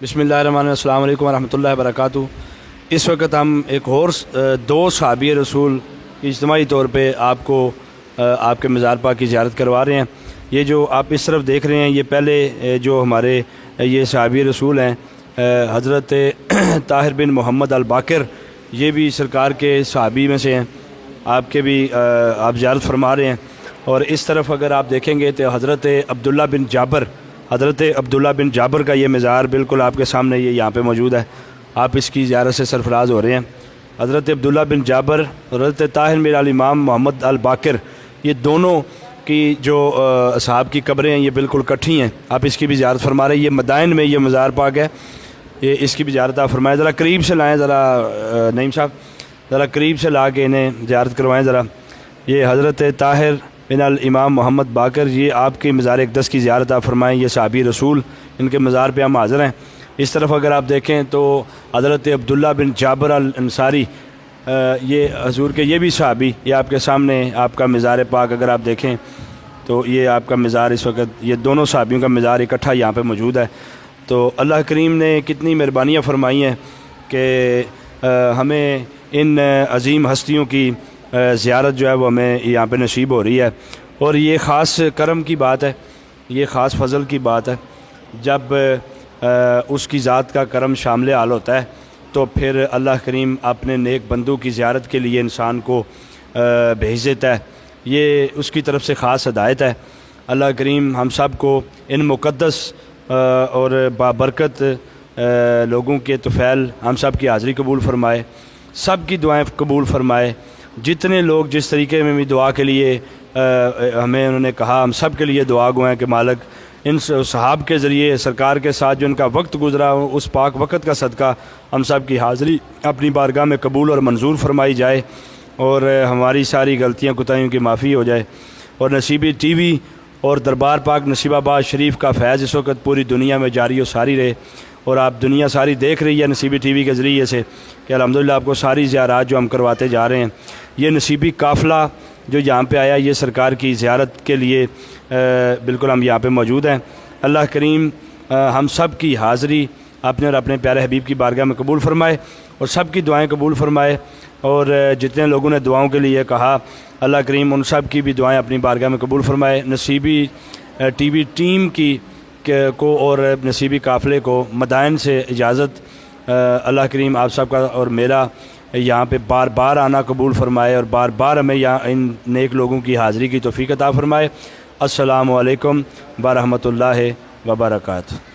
बिस्मिल्लाहिर्रहमानिर्रहीम। अस्सलाम वालेकुम वरहमतुल्लाहि वबरकातुहू। इस वक्त हम एक और दो सहाबी रसूल की इज्तिमाई तौर पे आपको आपके मज़ार पाक की ज़ियारत करवा रहे हैं। ये जो आप इस तरफ देख रहे हैं ये पहले जो हमारे ये सहाबी रसूल हैं हज़रत ताहिर बिन मोहम्मद अल बाकर, ये भी सरकार के सहाबी में से हैं, आपके भी आप ज़ियारत फरमा रहे हैं। और इस तरफ अगर आप देखेंगे तो हज़रत अब्दुल्ला बिन जाबर का ये मज़ार बिल्कुल आपके सामने ये यहाँ पे मौजूद है। आप इसकी ज़ियारत से सरफराज हो रहे हैं। हज़रत अब्दुल्ला बिन जाबर और हज़रत ताहिर बिन अल इमाम मोहम्मद अल बाकर, ये दोनों की जो असहाब की कब्रें हैं ये बिल्कुल इकट्ठी हैं। आप इसकी भी ज़ियारत फरमा रहे हैं। ये मदाइन में ये मज़ार पाक है, ये इसकी भी ज़ियारत आप फरमाएँ। ज़रा करीब से लाएँ, ज़रा नईम साहब ज़रा करीब से ला के इन्हें ज़ियारत करवाएँ ज़रा। ये हज़रत ताहिर बिन अल इमाम मोहम्मद बाकर, ये आपके मज़ार अक़दस की ज़ियारत आप फरमाएँ। ये सहाबी रसूल, इनके मज़ार पे हम हाज़िर हैं। इस तरफ अगर आप देखें तो हज़रत अब्दुल्ला बिन जाबर अल अंसारी, ये हजूर के ये भी सहाबी, ये आपके सामने आपका मज़ार पाक अगर आप देखें तो ये आपका मज़ार इस वक्त ये दोनों सहाबियों का मज़ार इकट्ठा यहाँ पे मौजूद है। तो अल्लाह करीम ने कितनी मेहरबानियाँ फरमाई हैं कि हमें इन अज़ीम हस्तियों की ज़ियारत जो है वो हमें यहाँ पे नसीब हो रही है। और ये ख़ास करम की बात है, ये ख़ास फ़ज़ल की बात है। जब उसकी ज़ात का करम शामिल हाल होता है तो फिर अल्लाह करीम अपने नेक बंदों की ज़ियारत के लिए इंसान को भेज देता है। ये उसकी तरफ से ख़ास हदायत है। अल्लाह करीम हम सब को इन मुक़द्दस और बाबरकत लोगों के तुफ़ैल हम सब की हाज़िरी कबूल फ़रमाए, सब की दुआएँ कबूल फ़रमाए। जितने लोग जिस तरीके में भी दुआ के लिए हमें उन्होंने कहा, हम सब के लिए दुआ गो हैं कि मालिक इन सहाब के ज़रिए सरकार के साथ जो इनका वक्त गुज़रा उस पाक वक़्त का सदका हम सब की हाज़िरी अपनी बारगाह में कबूल और मंजूर फरमाई जाए और हमारी सारी गलतियाँ कोताहियों की माफ़ी हो जाए। और नसीबी टीवी और दरबार पाक नसीबाबाद शरीफ का फैज़ इस वक्त पूरी दुनिया में जारी और सारी रहे। और आप दुनिया सारी देख रही है नसीबी टीवी के ज़रिए से कि अल्हम्दुलिल्लाह आपको सारी ज़ियारत जो हम करवाते जा रहे हैं। ये नसीबी काफ़िला जो यहाँ पे आया ये सरकार की ज़ियारत के लिए बिल्कुल हम यहाँ पे मौजूद हैं। अल्लाह करीम हम सब की हाज़िरी अपने और अपने प्यारे हबीब की बारगाह में कबूल फ़रमाए और सब की दुआएँ कबूल फ़रमाए। और जितने लोगों ने दुआओं के लिए कहा अल्लाह करीम उन सब की भी दुआएँ अपनी बारगाह में कबूल फ़रमाए। नसीबी टीवी टीम की को और नसीबी काफ़िले को मदाइन से इजाज़त। अल्लाह करीम आप सब का और मेरा यहाँ पे बार बार आना कबूल फ़रमाए और बार बार हमें यहाँ इन नेक लोगों की हाज़िरी की तौफ़ीक़ अता फ़रमाए। अस्सलामु अलैकुम व रहमतुल्लाहि व बरकातुहू।